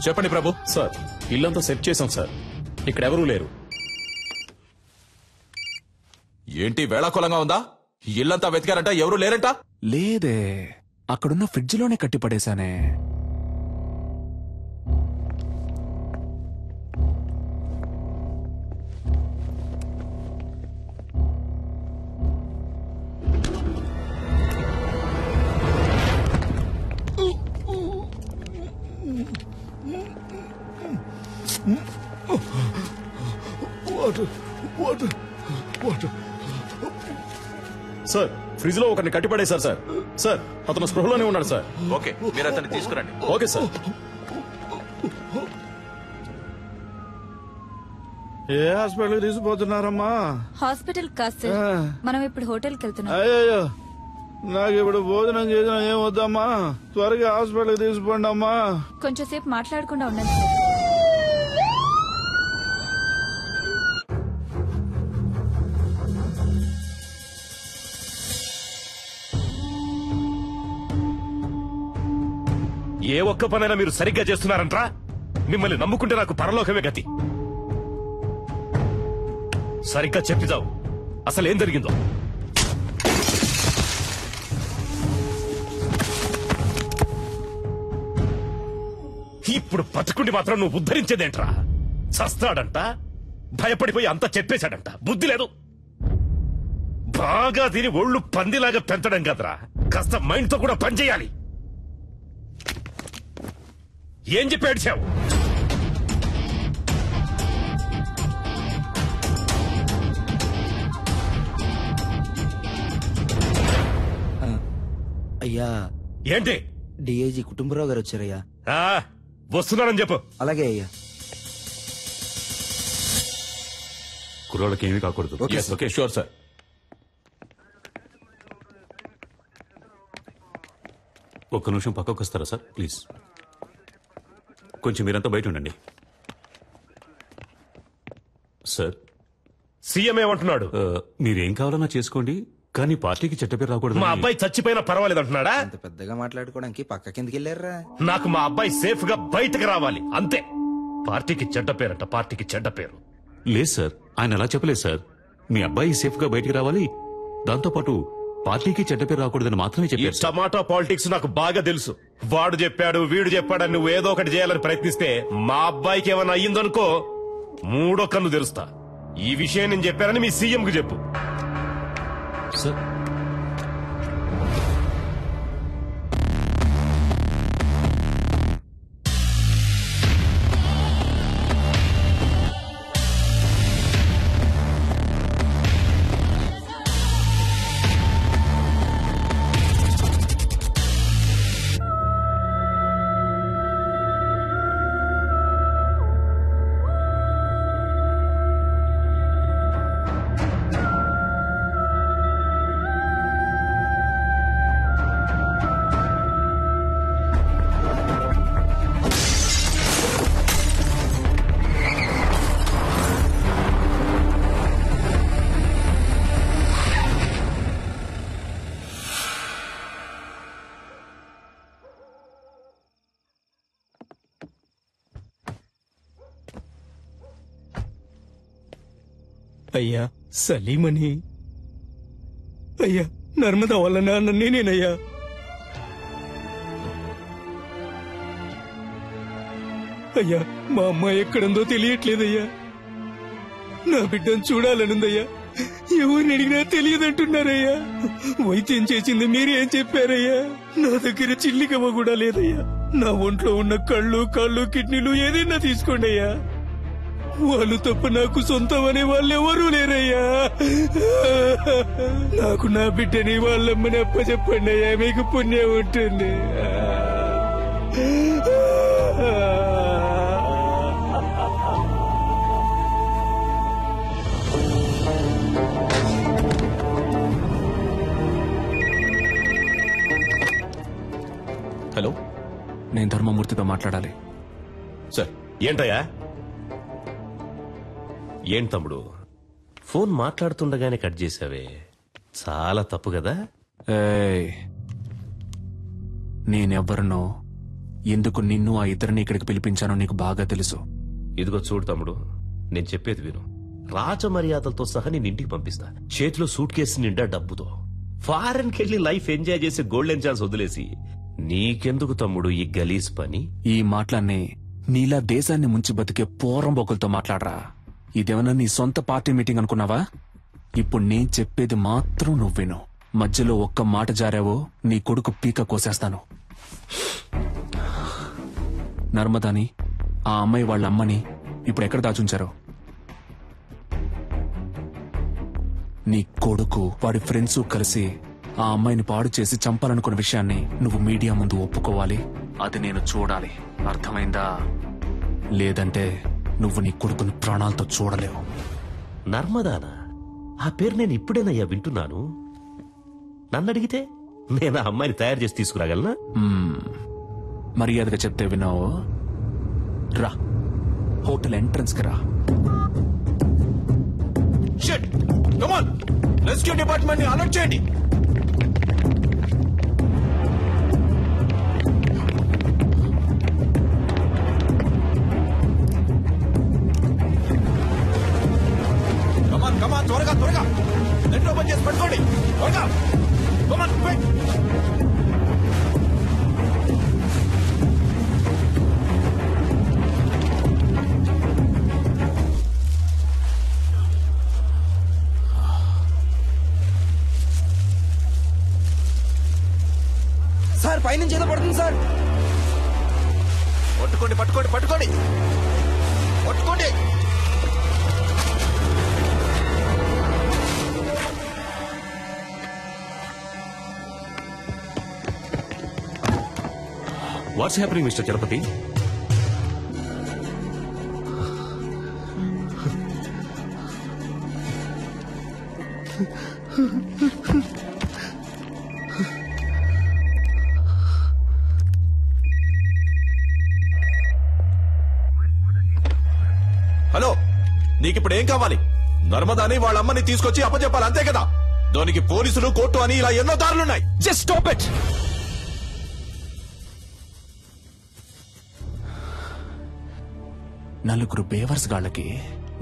చెప్పండి ప్రభు. సార్ ఇల్లంతా సెట్ చేసాం సార్, ఇక్కడ ఎవరూ లేరు. ఏంటి వేళాకులంగా ఉందా? ఇల్లంతా వెతికారంట, ఎవరూ లేరంట. లేదే, అక్కడున్న ఫ్రిడ్జ్ లోనే కట్టిపడేశానే. సార్ ఫ్రిడ్జ్ లో ఒకరిని కట్టిపడేశారు సార్. సార్ అతను స్పృహలోనే ఉన్నాడు సార్. ఓకే, మీరు అతన్ని తీసుకురండి. Okay sir. ఏ హాస్పిటల్ తీసుకుపోతున్నారమ్మా? హాస్పిటల్ కాదు సార్, మనం ఇప్పుడు హోటల్కి వెళ్తున్నాం. అయ్యో, నాకు ఇప్పుడు భోజనం చేసిన ఏం వద్దమ్మా, త్వరగా హాస్పిటల్ తీసుకుపోండి అమ్మా. కొంచెం సేపు మాట్లాడకుండా ఉండండి సార్. ఏ ఒక్క పనైనా మీరు సరిగ్గా చేస్తున్నారంట్రా? మిమ్మల్ని నమ్ముకుంటే నాకు పరలోకమే గతి. సరిగ్గా చెప్పిదావు, అసలేం జరిగిందో. ఇప్పుడు బతుకుండి మాత్రం నువ్వు ఉద్ధరించేదేంట్రా? చస్తాడంట, భయపడిపోయి అంతా చెప్పేశాడంట. బుద్ధి లేదు. బాగా తిని ఒళ్ళు పందిలాగా పెంచడం కదరా, కాస్త మైండ్ తో కూడా పనిచేయాలి. ఏం చెప్పి ఏడ్చావు? అయ్యా, ఏంటి? డిఐజీ కుటుంబరావు గారు వచ్చారయ్యా. వస్తున్నానని చెప్పు. అలాగే అయ్యా. కుర్రోళ్ళకి ఏమీ కాకూడదు. Okay, sure sir. ఒక్క నిమిషం పక్కకు వస్తారా సార్ ప్లీజ్? కొంచెం మీరంతా బయట ఉండండి. సార్, సీఎం ఏమంటున్నాడు? మీరేం కావాలన్నా చేసుకోండి, కానీ పార్టీకి చెడ్డ పేరు రాకూడదు. మా అబ్బాయి చచ్చిపోయినా పర్వాలేదు అంటున్నాడా? అంత పెద్దగా మాట్లాడుకోవడానికి పక్క కిందకి వెళ్ళారా? నాకు మా అబ్బాయి సేఫ్ గా బయటకు రావాలి అంతే. పార్టీకి చెడ్డ పేరంట, పార్టీకి చెడ్డ పేరు. లేదు సార్, ఆయన అలా చెప్పలేదు సార్. మీ అబ్బాయి సేఫ్ గా బయటికి రావాలి, దాంతోపాటు పార్టీకి చెడ్డ పేరు రాకూడదని మాత్రమే ఈ చెప్పారు. టమాటా పాలిటిక్స్ నాకు బాగా తెలుసు. వాడు చెప్పాడు, వీడు చెప్పాడని నువ్వు ఏదో ఒకటి చేయాలని ప్రయత్నిస్తే మా అబ్బాయికి ఏమైనా అయ్యిందనుకో, మూడో కన్ను తెరుస్తా. ఈ విషయం నేను చెప్పానని మీ సీఎం కు చెప్పు. సార్, అయ్యా సలీమని, అయ్యా నర్మదా వాళ్ళ నాన్న నేనేనయ్యా. అయ్యా మా అమ్మాయి ఎక్కడుందో తెలియట్లేదయ్యా. నా బిడ్డను చూడాలనుందయ్యా, ఎవరిని అడిగినా తెలియదంటున్నారయ్యా. వైద్యం చేసింది మీరేం చెప్పారయ్యా? నా దగ్గర చిల్లికవ్వ కూడా లేదయ్యా. నా ఒంట్లో ఉన్న కళ్ళు, కాళ్ళు, కిడ్నీలు ఏదైనా తీసుకోండి అయ్యా. వాళ్ళు తప్ప నాకు సొంతం అనే వాళ్ళు ఎవరూ లేరయ్యా. నాకు నా బిడ్డని వాళ్ళమ్మని అప్పచెప్పండి అయ్యా, మీకు పుణ్యం ఉంటుంది. హలో, నేను ధర్మమూర్తితో మాట్లాడాలి. సార్. ఏంటయ్యా? ఏం తమ్ముడు, ఫోన్ మాట్లాడుతుండగానే కట్ చేసావే, చాలా తప్పు కదా? నేనెవ్వరినో ఎందుకు నిన్ను ఆ ఇద్దరిని ఇక్కడికి పిలిపించానో నీకు బాగా తెలుసు. ఇదిగో చూడు తమ్ముడు, నేను చెప్పేది విను. రాజమర్యాదలతో సహా నేను ఇంటికి పంపిస్తా, చేతిలో సూట్ కేసు నిండా డబ్బుతో. ఫారెన్కి వెళ్ళి లైఫ్ ఎంజాయ్ చేసే గోల్డెన్ ఛాన్స్ వదిలేసి నీకెందుకు తమ్ముడు ఈ గలీజ్ పని? ఈ మాటలన్నీ నీలా దేశాన్ని ముంచి బతికే పోరంబోకులతో మాట్లాడరా. ఇదేమన్నా నీ సొంత పార్టీ మీటింగ్ అనుకున్నావా? ఇప్పుడు నేను చెప్పేది మాత్రం నువ్వు విను. మధ్యలో ఒక్క మాట జారావో నీ కొడుకు పీక కోసేస్తాను. నర్మదాని, ఆ అమ్మాయి వాళ్ళ అమ్మని ఇప్పుడు ఎక్కడ దాచుంచారో? నీ కొడుకు వాడి ఫ్రెండ్స్ కలిసి ఆ అమ్మాయిని పాడు చేసి చంపాలనుకున్న విషయాన్ని నువ్వు మీడియా ముందు ఒప్పుకోవాలి. అది నేను చూడాలి, అర్థమైందా? లేదంటే నువ్వు నీ కొడుకుని ప్రాణాలతో చూడలేవు. నర్మదానా? ఆ పేరు నేను ఇప్పుడేనయ్యా వింటున్నాను. నన్ను అడిగితే నేను ఆ అమ్మాయిని తయారు చేసి తీసుకురాగలనా? మర్యాదగా చెప్తే విన్నావు. రా, హోటల్ ఎంట్రన్స్ కి రా. రెస్క్యూ డిపార్ట్మెంట్ ని అలర్ట్ చేయండి. కమాన్ త్వరగా త్వరగా నెట్ ఓపెన్ చేసి పట్టుకోండి. త్వరగా కమాన్ క్విక్. సార్ పైనుంచి ఏదో పడుతుంది సార్. పట్టుకోండి పట్టుకోండి పట్టుకోండి పట్టుకోండి. What's happening mister Chalapathi? Hello, నీకిప్పుడు ఏం కావాలి? నర్మదాని వాళ్ళ అమ్మని తీసుకొచ్చి అప్పచెప్పాలి, అంతే కదా? దానికి పోలీసులు, కోర్టు అని ఇలా ఎన్నో దారులున్నాయి. Just stop it. నలుగురు బేవర్స్ గాళ్ళకి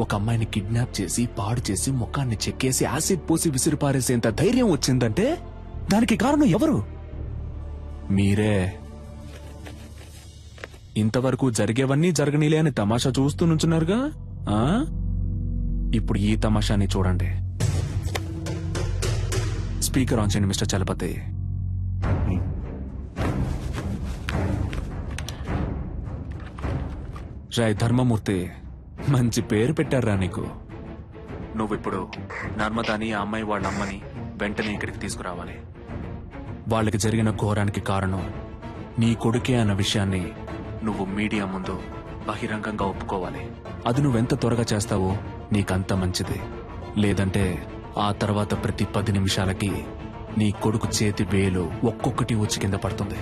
ఒక అమ్మాయిని కిడ్నాప్ చేసి పాడు చేసి ముఖాన్ని చెక్కేసి యాసిడ్ పోసి విసిరిపారేసేంత ధైర్యం వచ్చిందంటే దానికి కారణం ఎవరు? మీరే. ఇంతవరకు జరిగేవన్నీ జరగనీలే అని తమాషా చూస్తూ నుంచున్నారుగా. ఇప్పుడు ఈ తమాషాని చూడండి. స్పీకర్ ఆన్ చేయండి మిస్టర్ చలపతి. రాయ్ ధర్మమూర్తి, మంచి పేరు పెట్టారా నీకు. నువ్విప్పుడు నర్మదాని, ఆ అమ్మాయి వాళ్ళ అమ్మని వెంటనే ఇక్కడికి తీసుకురావాలి. వాళ్ళకి జరిగిన ఘోరానికి కారణం నీ కొడుకే అన్న విషయాన్ని నువ్వు మీడియా ముందు బహిరంగంగా ఒప్పుకోవాలి. అది నువ్వెంత త్వరగా చేస్తావో నీకంత మంచిది. లేదంటే ఆ తర్వాత ప్రతి 10 నిమిషాలకి నీ కొడుకు చేతి వేలు ఒక్కొక్కటి వచ్చి కింద పడుతుంది.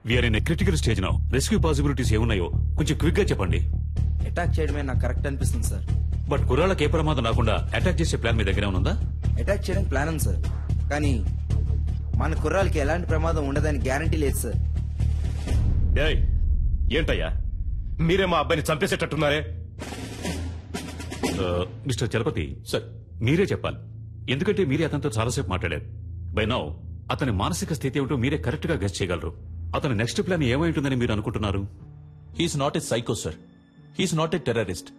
We are in critical stage now. Rescue possibilities ఏమున్నాయో కొంచెం క్విక్ గా చెప్పండి. అటాక్ చేయడమే నాకు కరెక్ట్ అనిపిస్తుంది సార్. బట్ కుర్రాళ్ళకి ఏ ప్రమాదం రాకుండా అటాక్ చేసే ప్లాన్ మీ దగ్గర ఉందా? అటాక్ చేయడానికి ప్లాన్ ఉంది సార్, కానీ మన కుర్రాలకి ఎలాంటి ప్రమాదం ఉండదని గ్యారంటీ లేదు సార్. ఏంటయ్యా మీరే మా అబ్బాయిని చంపేసేటట్టున్నారే? మిస్టర్ చలపతి సార్, మీరే చెప్పాలి. ఎందుకంటే మీరే అతనితో చాలాసేపు మాట్లాడారు. బై నౌ అతని మానసిక స్థితి ఏమిటో మీరే కరెక్ట్ గా గెస్ చేయగలరు. అతని నెక్స్ట్ ప్లాన్ ఏమై ఉంటుందని మీరు అనుకుంటున్నారు? He's not a psycho sir, he's not a terrorist.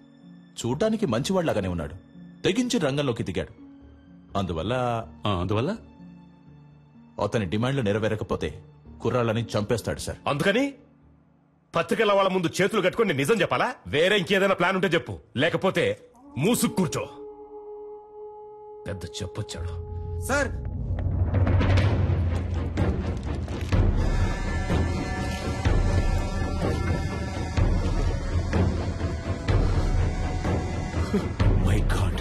చూడ్డానికి మంచివాళ్లాగానే ఉన్నాడు, తెగించి రంగంలోకి దిగాడు. అందువల్ల అతని డిమాండ్లు నెరవేరకపోతే కుర్రాళ్ళని చంపేస్తాడు సార్. అందుకని పత్రికల వాళ్ళ ముందు చేతులు కట్టుకుని నిజం చెప్పాలా? వేరే ఇంకేదైనా ప్లాన్ ఉంటే చెప్పు, లేకపోతే మూసుకు కూర్చో. పెద్ద చెప్పొచ్చాడు సార్. My God,